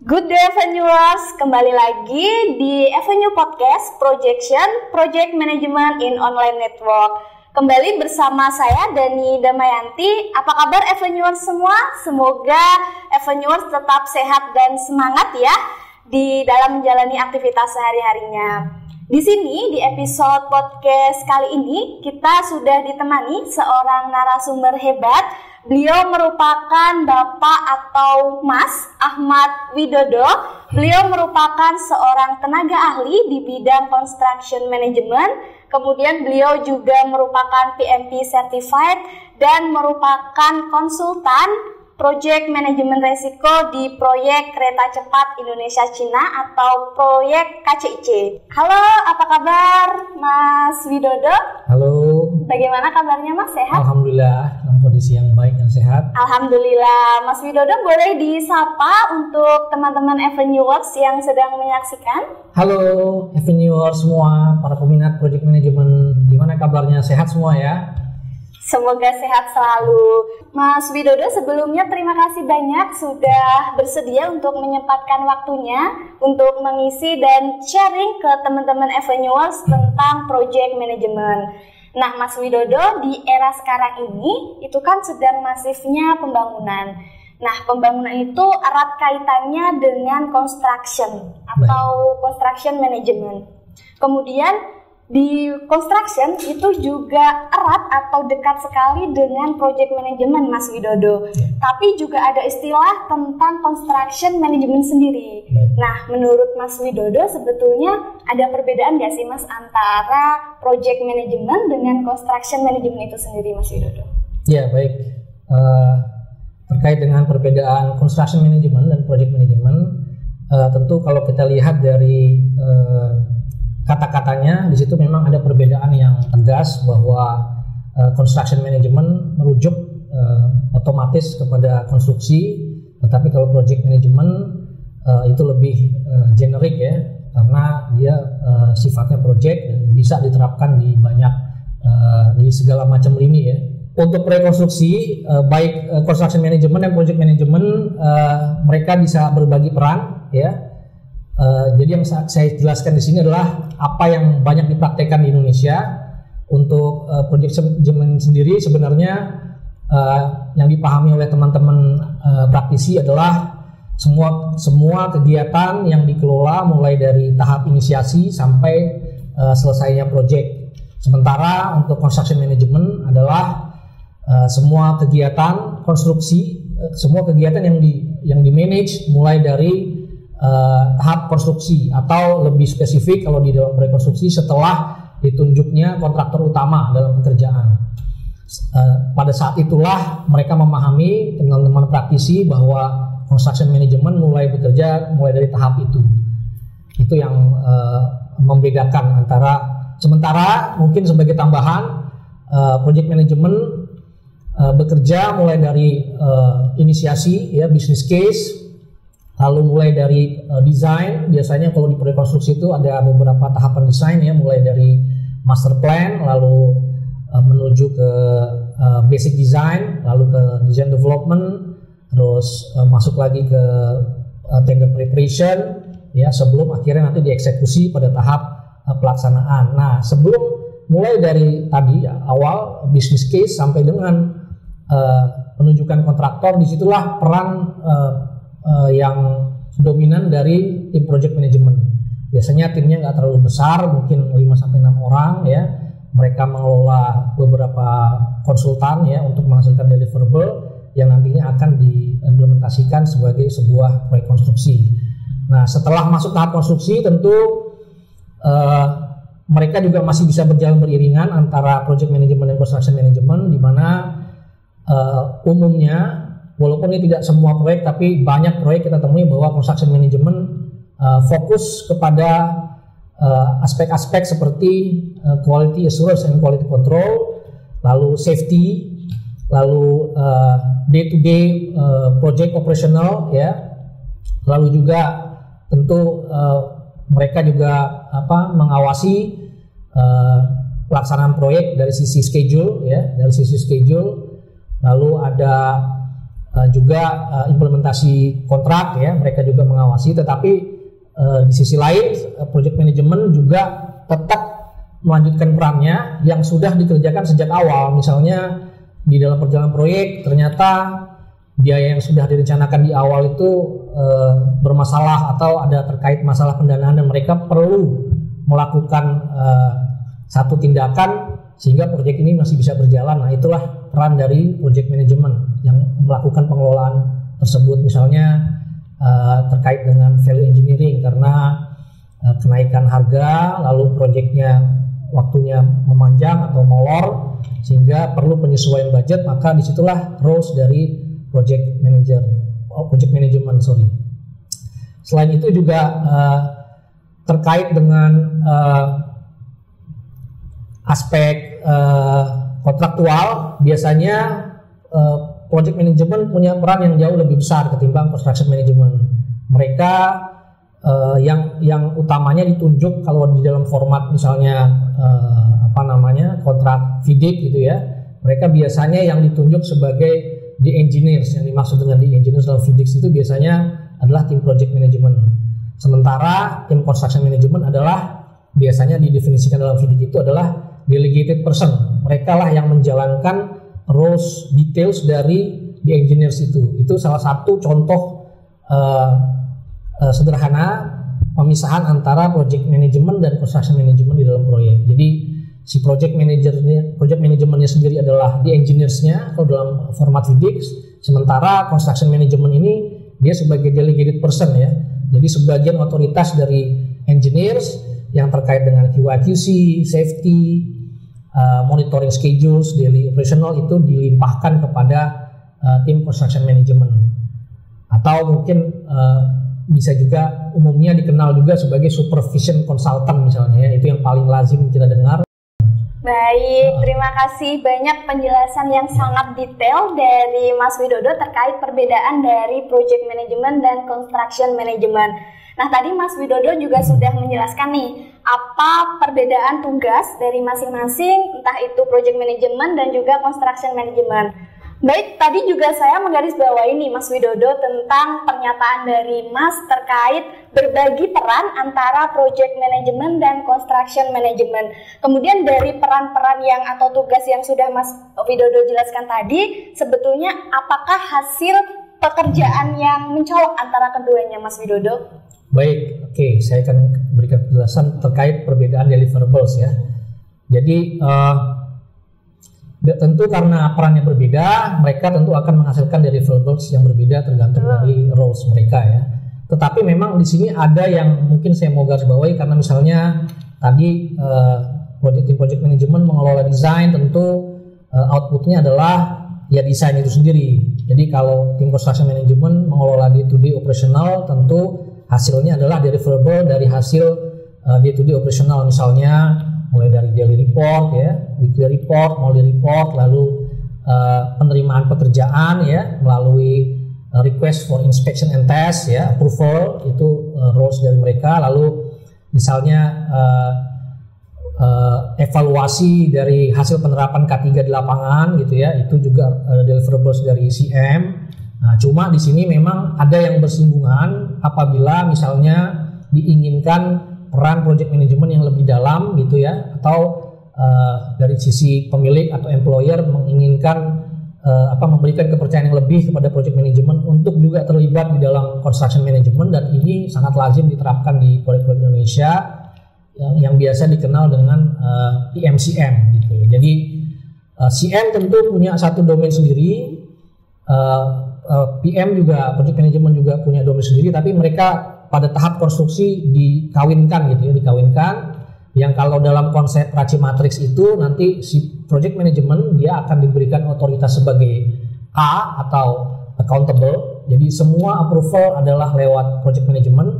Good day Avenuers, kembali lagi di Avenue Podcast Project Management in Online Network. Kembali bersama saya Dani Damayanti. Apa kabar Avenuers semua? Semoga Avenuers tetap sehat dan semangat ya di dalam menjalani aktivitas sehari-harinya. Di sini di episode podcast kali ini kita sudah ditemani seorang narasumber hebat. Beliau merupakan Bapak atau Mas Ahmad Widodo. Beliau merupakan seorang tenaga ahli di bidang construction management. Kemudian beliau juga merupakan PMP certified dan merupakan konsultan Project Manajemen Resiko di proyek Kereta Cepat Indonesia Cina atau proyek KCIC. Halo, apa kabar Mas Widodo? Halo. Bagaimana kabarnya Mas? Sehat? Alhamdulillah, dalam kondisi yang baik dan sehat. Alhamdulillah. Mas Widodo boleh disapa untuk teman-teman Avenuers yang sedang menyaksikan? Halo Avenuers semua, para peminat Project Management. Gimana kabarnya? Sehat semua ya? Semoga sehat selalu. Mas Widodo, sebelumnya terima kasih banyak sudah bersedia untuk menyempatkan waktunya untuk mengisi dan sharing ke teman-teman Avenuers tentang project management. Nah, Mas Widodo, di era sekarang ini itu kan sedang masifnya pembangunan. Nah, pembangunan itu erat kaitannya dengan construction atau construction management. Kemudian di construction itu juga erat atau dekat sekali dengan project management Mas Widodo. Tapi juga ada istilah tentang construction management sendiri. Nah, menurut Mas Widodo sebetulnya ada perbedaan nggak sih Mas antara project management dengan construction management itu sendiri Mas Widodo? Ya, baik. Terkait dengan perbedaan construction management dan project management, tentu kalau kita lihat dari kata-katanya, di situ memang ada perbedaan yang tegas bahwa construction management merujuk otomatis kepada konstruksi, tetapi kalau project management itu lebih generik ya, karena dia sifatnya project dan bisa diterapkan di banyak di segala macam lini ya. Untuk rekonstruksi, baik construction management dan project management, mereka bisa berbagi peran ya. Jadi yang saya jelaskan di sini adalah apa yang banyak dipraktekkan di Indonesia. Untuk project management sendiri sebenarnya yang dipahami oleh teman-teman praktisi adalah semua kegiatan yang dikelola mulai dari tahap inisiasi sampai selesainya project. Sementara untuk construction management adalah semua kegiatan konstruksi, semua kegiatan yang di manage mulai dari tahap konstruksi atau lebih spesifik kalau di dalam rekonstruksi setelah ditunjuknya kontraktor utama dalam pekerjaan. Pada saat itulah mereka memahami, teman-teman praktisi, bahwa construction management mulai bekerja mulai dari tahap itu. Itu yang membedakan antara, sementara mungkin sebagai tambahan, project management bekerja mulai dari inisiasi ya, business case. Lalu mulai dari desain, biasanya kalau di rekonstruksi itu ada beberapa tahapan desain ya, mulai dari master plan, lalu menuju ke basic design, lalu ke design development, terus masuk lagi ke tender preparation ya, sebelum akhirnya nanti dieksekusi pada tahap pelaksanaan. Nah, sebelum mulai dari tadi ya, awal business case sampai dengan penunjukan kontraktor, disitulah peran yang dominan dari tim project management. Biasanya timnya nggak terlalu besar, mungkin 5-6 orang ya. Mereka mengelola beberapa konsultan ya untuk menghasilkan deliverable yang nantinya akan diimplementasikan sebagai sebuah proyek konstruksi. Nah, setelah masuk tahap konstruksi tentu mereka juga masih bisa berjalan beriringan antara project management dan construction management, di mana umumnya, walaupun ini tidak semua proyek, tapi banyak proyek kita temui bahwa construction management fokus kepada aspek-aspek seperti quality assurance and quality control, lalu safety, lalu day-to-day project operational ya, lalu juga tentu mereka juga mengawasi pelaksanaan proyek dari sisi schedule ya, lalu ada juga implementasi kontrak ya, mereka juga mengawasi. Tetapi di sisi lain project management juga tetap melanjutkan perannya yang sudah dikerjakan sejak awal. Misalnya di dalam perjalanan proyek ternyata biaya yang sudah direncanakan di awal itu bermasalah atau ada terkait masalah pendanaan dan mereka perlu melakukan satu tindakan sehingga proyek ini masih bisa berjalan. Nah, itulah peran dari project management yang melakukan pengelolaan tersebut. Misalnya terkait dengan value engineering karena kenaikan harga, lalu proyeknya waktunya memanjang atau molor sehingga perlu penyesuaian budget, maka disitulah roles dari project management. Selain itu juga terkait dengan aspek kontraktual, biasanya project management punya peran yang jauh lebih besar ketimbang construction management. Mereka yang utamanya ditunjuk kalau di dalam format misalnya kontrak FIDIC gitu ya. Mereka biasanya yang ditunjuk sebagai the engineers. Yang dimaksud dengan the engineers dalam FIDIC itu biasanya adalah tim project management. Sementara tim construction management adalah biasanya didefinisikan dalam FIDIC itu adalah delegated person. Mereka lah yang menjalankan roles details dari the engineers itu. Itu salah satu contoh sederhana pemisahan antara project management dan construction management di dalam proyek. Jadi si project manajemennya sendiri adalah the engineers-nya kalau dalam format FIDIC, sementara construction management ini dia sebagai delegated person ya. Jadi sebagian otoritas dari engineers yang terkait dengan QA/QC, safety, monitoring schedules, daily operational itu dilimpahkan kepada tim construction management. Atau mungkin bisa juga umumnya dikenal juga sebagai supervision consultant misalnya ya, itu yang paling lazim kita dengar. Baik, terima kasih banyak penjelasan yang sangat detail dari Mas Widodo terkait perbedaan dari project management dan construction management. Nah, tadi Mas Widodo juga sudah menjelaskan nih apa perbedaan tugas dari masing-masing, entah itu project management dan juga construction management. Baik, tadi juga saya menggarisbawahi nih Mas Widodo tentang pernyataan dari Mas terkait berbagi peran antara project management dan construction management. Kemudian dari peran-peran yang atau tugas yang sudah Mas Widodo jelaskan tadi, sebetulnya apakah hasil pekerjaan yang mencolok antara keduanya Mas Widodo? Baik, oke, saya akan berikan penjelasan terkait perbedaan deliverables ya. Jadi tentu karena perannya berbeda, mereka tentu akan menghasilkan deliverables yang berbeda tergantung dari roles mereka ya. Tetapi memang di sini ada yang mungkin saya mau garis bawahi karena misalnya tadi tim project management mengelola desain, tentu outputnya adalah ya desain itu sendiri. Jadi kalau tim construction management mengelola day-to-day operational, tentu hasilnya adalah deliverable dari hasil day-to-day operational, misalnya mulai dari daily report ya, weekly report, monthly report, lalu penerimaan pekerjaan ya melalui request for inspection and test ya, approval itu roles dari mereka, lalu misalnya evaluasi dari hasil penerapan K3 di lapangan gitu ya, itu juga deliverables dari CM. Nah, cuma di sini memang ada yang bersinggungan apabila misalnya diinginkan peran project management yang lebih dalam gitu ya, atau dari sisi pemilik atau employer menginginkan memberikan kepercayaan yang lebih kepada project management untuk juga terlibat di dalam construction management, dan ini sangat lazim diterapkan di proyek-proyek Indonesia yang biasa dikenal dengan PMCM gitu. Jadi CM tentu punya satu domain sendiri, PM juga, project management juga punya domain sendiri, tapi mereka pada tahap konstruksi dikawinkan gitu ya, dikawinkan. Yang kalau dalam konsep Raci Matrix itu nanti si project management dia akan diberikan otoritas sebagai A atau accountable. Jadi semua approval adalah lewat project management,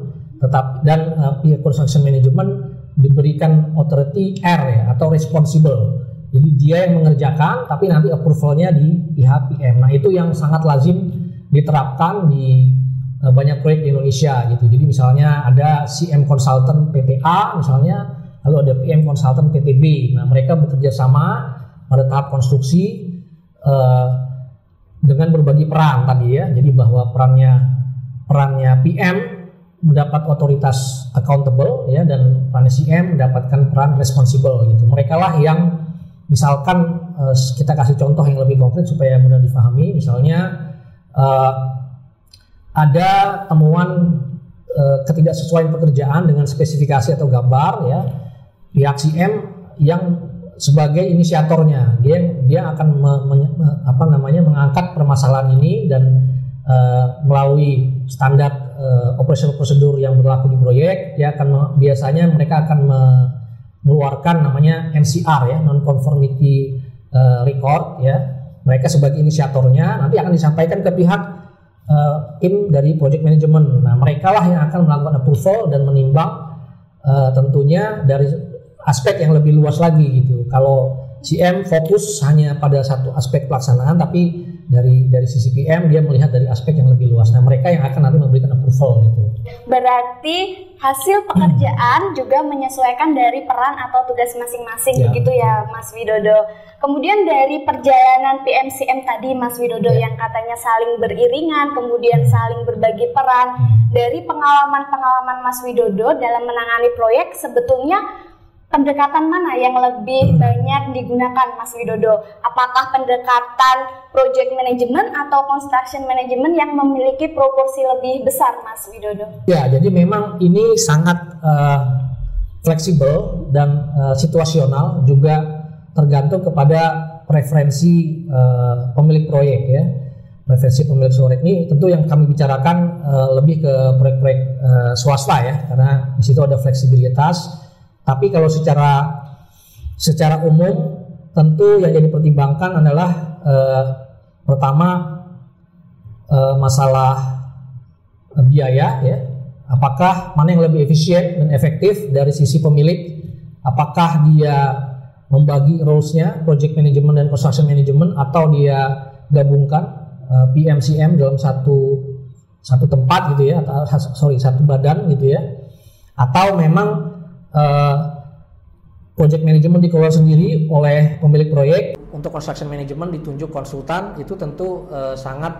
dan pihak construction management diberikan authority R ya, atau responsible. Jadi dia yang mengerjakan tapi nanti approvalnya di pihak PM. Nah, itu yang sangat lazim diterapkan di banyak proyek di Indonesia gitu. Jadi misalnya ada CM Consultant PTA misalnya, lalu ada PM Consultant PTB. Nah, mereka bekerja sama pada tahap konstruksi dengan berbagi peran tadi ya. Jadi bahwa perannya PM mendapat otoritas accountable ya, dan peran CM mendapatkan peran responsible gitu. Mereka lah yang misalkan kita kasih contoh yang lebih konkret supaya mudah difahami. Misalnya ada temuan ketidaksesuaian pekerjaan dengan spesifikasi atau gambar ya, pihak CM yang sebagai inisiatornya dia akan mengangkat permasalahan ini dan melalui standar operational prosedur yang berlaku di proyek, biasanya mereka akan mengeluarkan namanya NCR ya, non-conformity record ya. Mereka sebagai inisiatornya nanti akan disampaikan ke pihak tim dari project management. Nah, mereka lah yang akan melakukan approval dan menimbang tentunya dari aspek yang lebih luas lagi gitu. Kalau CM fokus hanya pada satu aspek pelaksanaan, tapi dari sisi PM dia melihat dari aspek yang lebih luas. Nah, mereka yang akan nanti memberikan approval gitu. Berarti hasil pekerjaan juga menyesuaikan dari peran atau tugas masing-masing begitu ya Mas Widodo. Kemudian dari perjalanan PMCM tadi Mas Widodo yang katanya saling beriringan, kemudian saling berbagi peran, dari pengalaman-pengalaman Mas Widodo dalam menangani proyek, sebetulnya pendekatan mana yang lebih banyak digunakan Mas Widodo? Apakah pendekatan project management atau construction management yang memiliki proporsi lebih besar Mas Widodo? Ya, jadi memang ini sangat fleksibel dan situasional, juga tergantung kepada preferensi pemilik proyek ya. Preferensi pemilik proyek ini tentu yang kami bicarakan lebih ke proyek-proyek swasta ya, karena di situ ada fleksibilitas. Tapi kalau secara umum tentu yang jadi pertimbangkan adalah pertama masalah biaya ya. Apakah mana yang lebih efisien dan efektif dari sisi pemilik? Apakah dia membagi roles-nya project management dan construction management, atau dia gabungkan PMCM dalam satu tempat gitu ya, satu badan gitu ya, atau memang project management dikelola sendiri oleh pemilik proyek. Untuk construction management ditunjuk konsultan, itu tentu sangat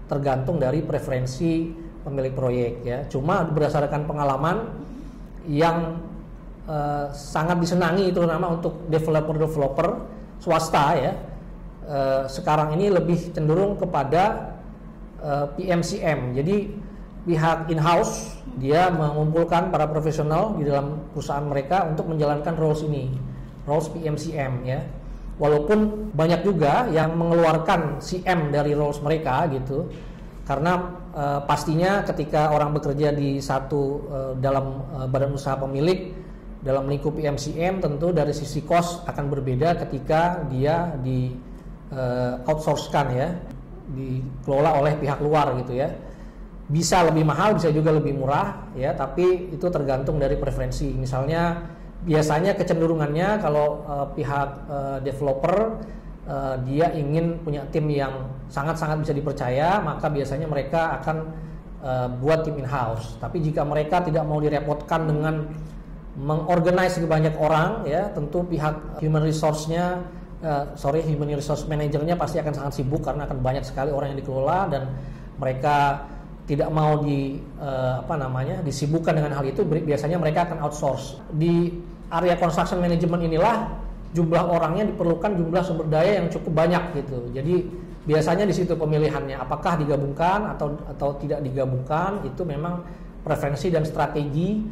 tergantung dari preferensi pemilik proyek ya. Cuma berdasarkan pengalaman yang sangat disenangi terutama untuk developer swasta ya, sekarang ini lebih cenderung kepada PMCM. Jadi pihak in-house dia mengumpulkan para profesional di dalam perusahaan mereka untuk menjalankan roles ini, roles PMCM ya. Walaupun banyak juga yang mengeluarkan CM dari roles mereka gitu, karena pastinya ketika orang bekerja di satu dalam badan usaha pemilik dalam lingkup PMCM, tentu dari sisi cost akan berbeda ketika dia di outsource-kan ya, dikelola oleh pihak luar gitu ya. Bisa lebih mahal, bisa juga lebih murah ya, tapi itu tergantung dari preferensi. Misalnya biasanya kecenderungannya kalau pihak developer dia ingin punya tim yang sangat-sangat bisa dipercaya, maka biasanya mereka akan buat tim in-house. Tapi jika mereka tidak mau direpotkan dengan mengorganize banyak orang ya, tentu pihak human resource manager-nya pasti akan sangat sibuk karena akan banyak sekali orang yang dikelola, dan mereka tidak mau disibukkan dengan hal itu. Biasanya mereka akan outsource. Di area construction management inilah jumlah orangnya diperlukan jumlah sumber daya yang cukup banyak gitu. Jadi biasanya di situ pemilihannya, apakah digabungkan atau tidak digabungkan, itu memang preferensi dan strategi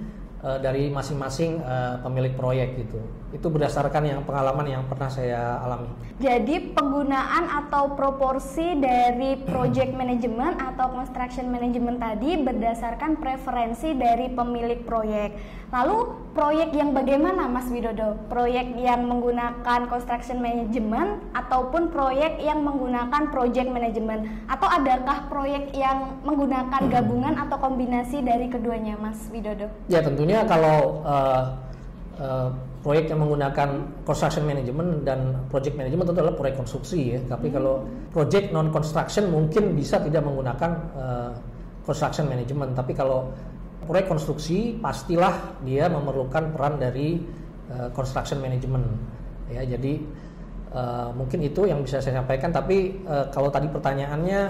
dari masing-masing pemilik proyek gitu. Itu berdasarkan yang pengalaman yang pernah saya alami. Jadi penggunaan atau proporsi dari project management atau construction management tadi berdasarkan preferensi dari pemilik proyek. Lalu proyek yang bagaimana Mas Widodo? Proyek yang menggunakan construction management ataupun proyek yang menggunakan project management? Atau adakah proyek yang menggunakan gabungan atau kombinasi dari keduanya Mas Widodo? Ya, tentunya kalau proyek yang menggunakan construction management dan project management tentu adalah proyek konstruksi ya. Tapi kalau project non construction mungkin bisa tidak menggunakan construction management. Tapi kalau proyek konstruksi pastilah dia memerlukan peran dari construction management ya. Jadi Mungkin itu yang bisa saya sampaikan. Tapi kalau tadi pertanyaannya,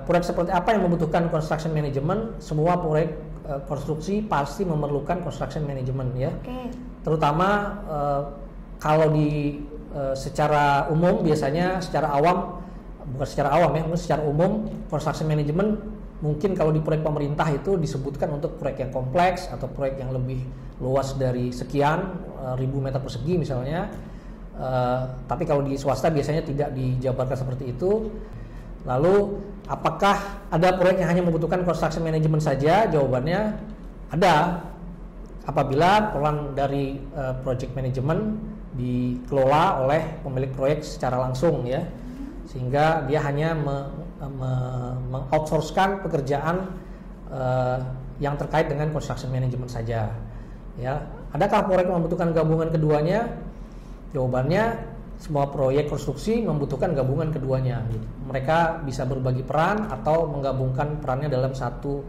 proyek seperti apa yang membutuhkan construction management? Semua proyek konstruksi pasti memerlukan construction management ya. Terutama kalau secara umum, biasanya secara awam, bukan secara awam ya, mungkin secara umum construction management mungkin kalau di proyek pemerintah itu disebutkan untuk proyek yang kompleks atau proyek yang lebih luas dari sekian ribu meter persegi misalnya. Tapi kalau di swasta biasanya tidak dijabarkan seperti itu. Lalu apakah ada proyek yang hanya membutuhkan construction management saja? Jawabannya ada. Apabila peran dari project management dikelola oleh pemilik proyek secara langsung ya, sehingga dia hanya meng-outsourcekan pekerjaan yang terkait dengan construction management saja ya. Adakah proyek membutuhkan gabungan keduanya? Jawabannya semua proyek konstruksi membutuhkan gabungan keduanya gitu. Mereka bisa berbagi peran atau menggabungkan perannya dalam satu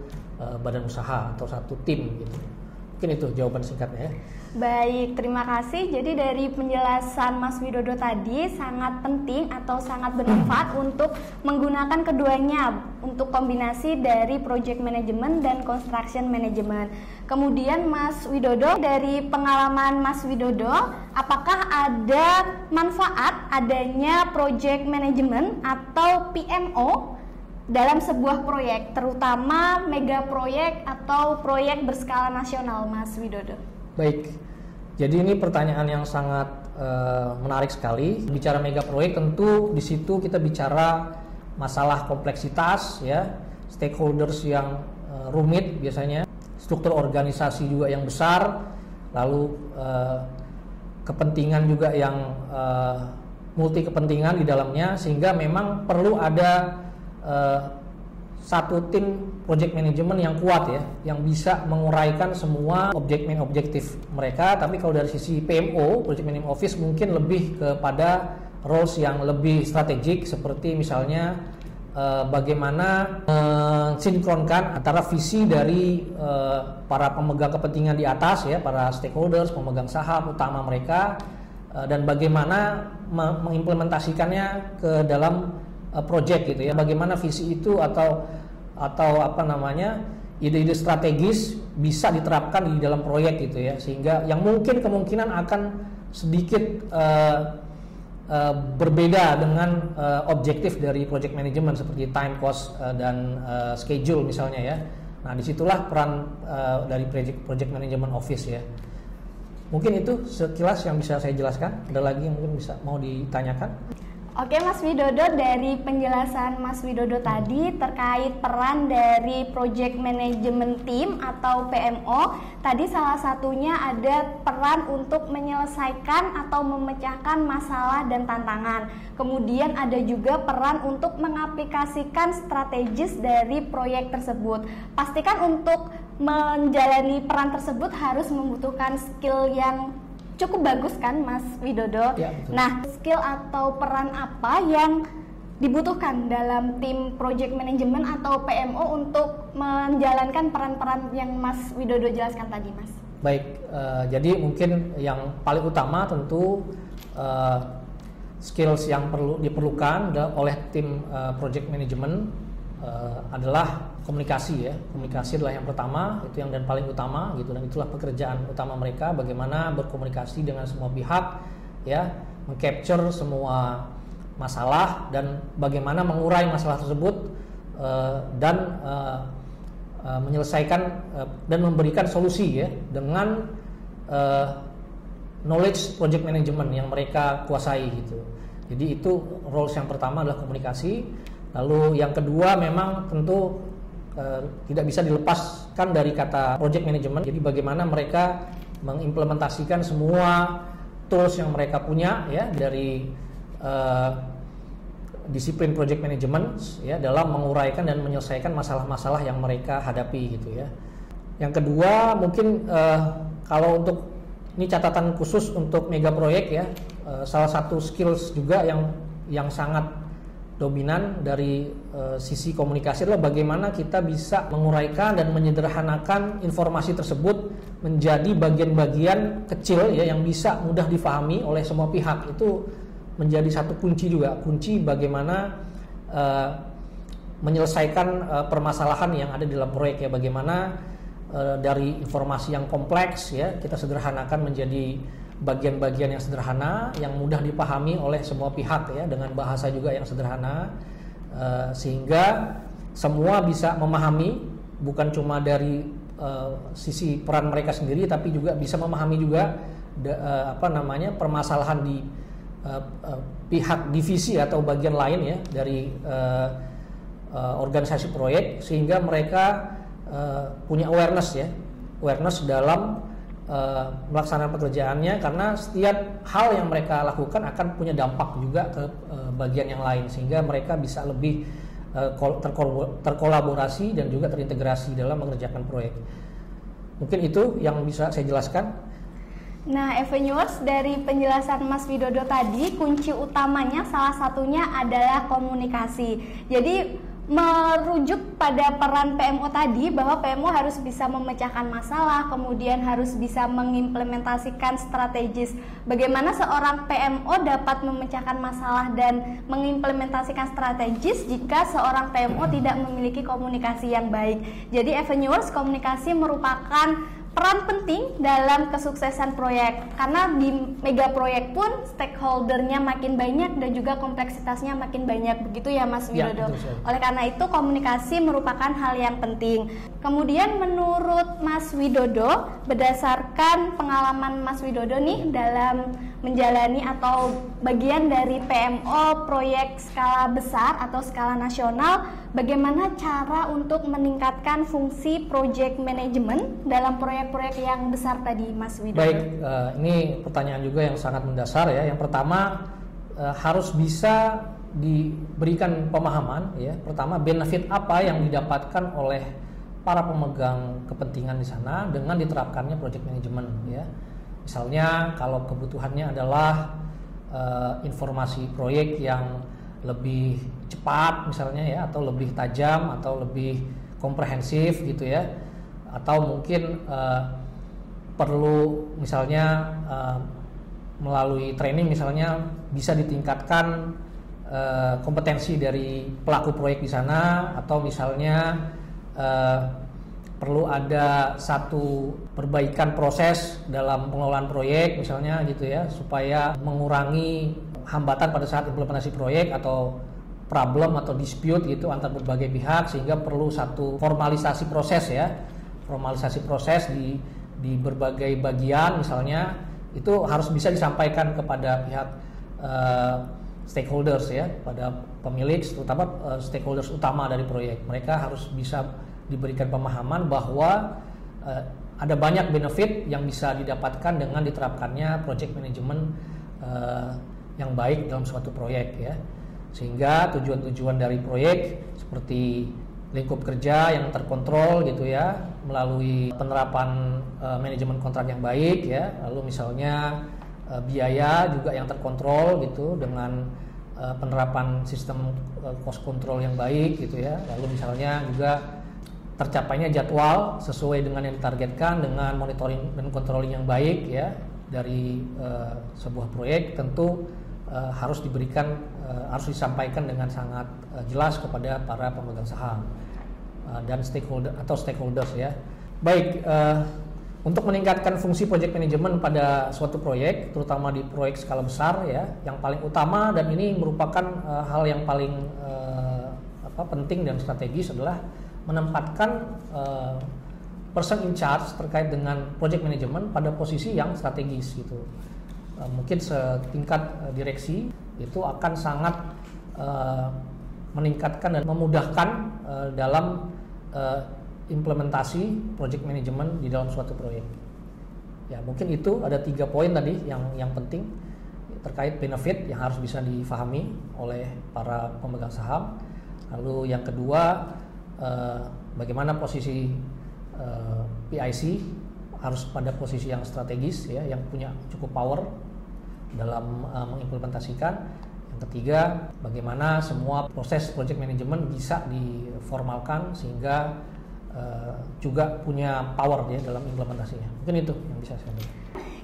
badan usaha atau satu tim gitu. Mungkin itu jawaban singkatnya ya. Baik, terima kasih. Jadi dari penjelasan Mas Widodo tadi sangat penting atau sangat bermanfaat untuk menggunakan keduanya untuk kombinasi dari project management dan construction management. Kemudian Mas Widodo, dari pengalaman Mas Widodo, apakah ada manfaat adanya project management atau PMO dalam sebuah proyek, terutama mega proyek atau proyek berskala nasional, Mas Widodo? Baik, jadi ini pertanyaan yang sangat menarik sekali. Bicara mega proyek, tentu di situ kita bicara masalah kompleksitas, ya, stakeholders yang rumit biasanya, struktur organisasi juga yang besar, lalu kepentingan juga yang multi kepentingan di dalamnya, sehingga memang perlu ada satu tim project management yang kuat ya, yang bisa menguraikan semua objektif mereka. Tapi kalau dari sisi PMO, project management office, mungkin lebih kepada roles yang lebih strategik, seperti misalnya bagaimana mensinkronkan antara visi dari para pemegang kepentingan di atas ya, para stakeholders, pemegang saham utama mereka, dan bagaimana mengimplementasikannya ke dalam project gitu ya. Bagaimana visi itu atau apa namanya, ide-ide strategis bisa diterapkan di dalam proyek gitu ya, sehingga yang mungkin kemungkinan akan sedikit berbeda dengan objektif dari project management seperti time, cost, dan schedule misalnya ya. Nah, disitulah peran dari project management office ya. Mungkin itu sekilas yang bisa saya jelaskan. Ada lagi yang mungkin bisa mau ditanyakan? Oke Mas Widodo, dari penjelasan Mas Widodo tadi terkait peran dari Project Management Team atau PMO, tadi salah satunya ada peran untuk menyelesaikan atau memecahkan masalah dan tantangan. Kemudian ada juga peran untuk mengaplikasikan strategis dari proyek tersebut. Pastikan untuk menjalani peran tersebut harus membutuhkan skill yang cukup bagus kan Mas Widodo? Ya, betul. Nah, skill atau peran apa yang dibutuhkan dalam tim project management atau PMO untuk menjalankan peran-peran yang Mas Widodo jelaskan tadi, Mas? Baik, jadi mungkin yang paling utama tentu skills yang diperlukan oleh tim project management adalah komunikasi ya. Komunikasi adalah yang pertama, itu yang dan paling utama gitu, dan itulah pekerjaan utama mereka, bagaimana berkomunikasi dengan semua pihak ya, mengcapture semua masalah dan bagaimana mengurai masalah tersebut dan menyelesaikan dan memberikan solusi ya dengan knowledge project management yang mereka kuasai gitu. Jadi itu roles yang pertama adalah komunikasi. Lalu yang kedua memang tentu tidak bisa dilepaskan dari kata project management. Jadi bagaimana mereka mengimplementasikan semua tools yang mereka punya ya dari disiplin project management ya, dalam menguraikan dan menyelesaikan masalah-masalah yang mereka hadapi gitu ya. Yang kedua mungkin kalau untuk ini catatan khusus untuk mega proyek ya, salah satu skills juga yang sangat dominan dari sisi komunikasi adalah bagaimana kita bisa menguraikan dan menyederhanakan informasi tersebut menjadi bagian-bagian kecil ya, yang bisa mudah difahami oleh semua pihak. Itu menjadi satu kunci bagaimana menyelesaikan permasalahan yang ada di dalam proyek ya. Bagaimana dari informasi yang kompleks ya kita sederhanakan menjadi bagian-bagian yang sederhana yang mudah dipahami oleh semua pihak ya, dengan bahasa juga yang sederhana, sehingga semua bisa memahami, bukan cuma dari sisi peran mereka sendiri, tapi juga bisa memahami juga permasalahan di pihak divisi atau bagian lain ya dari organisasi proyek, sehingga mereka punya awareness dalam melaksanakan pekerjaannya, karena setiap hal yang mereka lakukan akan punya dampak juga ke bagian yang lain, sehingga mereka bisa lebih terkolaborasi dan juga terintegrasi dalam mengerjakan proyek. Mungkin itu yang bisa saya jelaskan. Nah, Avenuers, dari penjelasan Mas Widodo tadi, kunci utamanya salah satunya adalah komunikasi. Jadi merujuk pada peran PMO tadi, bahwa PMO harus bisa memecahkan masalah, kemudian harus bisa mengimplementasikan strategis. Bagaimana seorang PMO dapat memecahkan masalah dan mengimplementasikan strategis jika seorang PMO tidak memiliki komunikasi yang baik. Jadi Avenuers, komunikasi merupakan peran penting dalam kesuksesan proyek, karena di mega proyek pun stakeholdernya makin banyak dan juga kompleksitasnya makin banyak, begitu ya Mas Widodo. Ya, oleh karena itu komunikasi merupakan hal yang penting. Kemudian menurut Mas Widodo, berdasarkan pengalaman Mas Widodo nih dalam menjalani atau bagian dari PMO proyek skala besar atau skala nasional, bagaimana cara untuk meningkatkan fungsi project management dalam proyek-proyek yang besar tadi, Mas Widodo? Baik, ini pertanyaan juga yang sangat mendasar ya. Yang pertama, harus bisa diberikan pemahaman ya. Pertama, benefit apa yang didapatkan oleh para pemegang kepentingan di sana dengan diterapkannya project management ya. Misalnya kalau kebutuhannya adalah informasi proyek yang lebih cepat misalnya ya, atau lebih tajam atau lebih komprehensif gitu ya, atau mungkin perlu misalnya melalui training misalnya bisa ditingkatkan kompetensi dari pelaku proyek di sana, atau misalnya perlu ada satu perbaikan proses dalam pengelolaan proyek misalnya gitu ya, supaya mengurangi hambatan pada saat implementasi proyek atau problem atau dispute gitu antar berbagai pihak, sehingga perlu satu formalisasi proses ya, formalisasi proses di berbagai bagian misalnya, itu harus bisa disampaikan kepada pihak stakeholders ya, pada pemilik, terutama stakeholders utama dari proyek. Mereka harus bisa diberikan pemahaman bahwa ada banyak benefit yang bisa didapatkan dengan diterapkannya project management yang baik dalam suatu proyek ya, sehingga tujuan-tujuan dari proyek seperti lingkup kerja yang terkontrol gitu ya, melalui penerapan manajemen kontrak yang baik ya, lalu misalnya biaya juga yang terkontrol gitu dengan penerapan sistem cost control yang baik gitu ya, lalu misalnya juga tercapainya jadwal sesuai dengan yang ditargetkan dengan monitoring dan controlling yang baik ya dari sebuah proyek, tentu harus diberikan, harus disampaikan dengan sangat jelas kepada para pemegang saham dan stakeholder atau stakeholders ya. Baik, untuk meningkatkan fungsi project management pada suatu proyek, terutama di proyek skala besar ya, yang paling utama dan ini merupakan hal yang paling penting dan strategis adalah menempatkan person in charge terkait dengan project management pada posisi yang strategis gitu. Mungkin setingkat direksi itu akan sangat meningkatkan dan memudahkan dalam implementasi project management di dalam suatu proyek. Ya, mungkin itu ada 3 poin tadi yang penting terkait benefit yang harus bisa difahami oleh para pemegang saham. Lalu yang kedua, bagaimana posisi PIC harus pada posisi yang strategis ya, yang punya cukup power dalam mengimplementasikan. Yang ketiga, bagaimana semua proses project management bisa diformalkan sehingga juga punya power ya dalam implementasinya. Mungkin itu yang bisa saya sampaikan.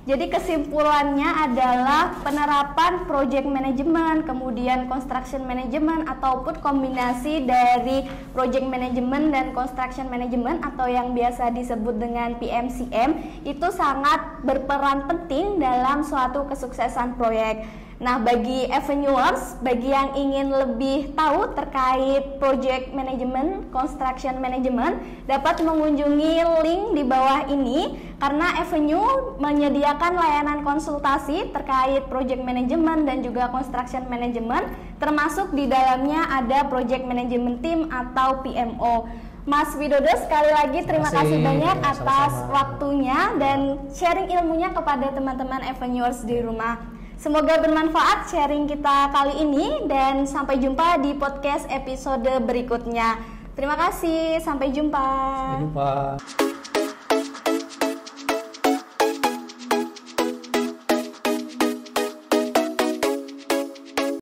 Jadi kesimpulannya adalah penerapan project management, kemudian construction management ataupun kombinasi dari project management dan construction management atau yang biasa disebut dengan PMCM itu sangat berperan penting dalam suatu kesuksesan proyek. Nah, bagi Avenuers, bagi yang ingin lebih tahu terkait project management, construction management, dapat mengunjungi link di bawah ini karena Avenue menyediakan layanan konsultasi terkait project management dan juga construction management, termasuk di dalamnya ada project management team atau PMO. Mas Widodo, sekali lagi terima kasih banyak atas waktunya dan sharing ilmunya kepada teman-teman Avenuers di rumah. Semoga bermanfaat sharing kita kali ini dan sampai jumpa di podcast episode berikutnya. Terima kasih, sampai jumpa. Sampai jumpa.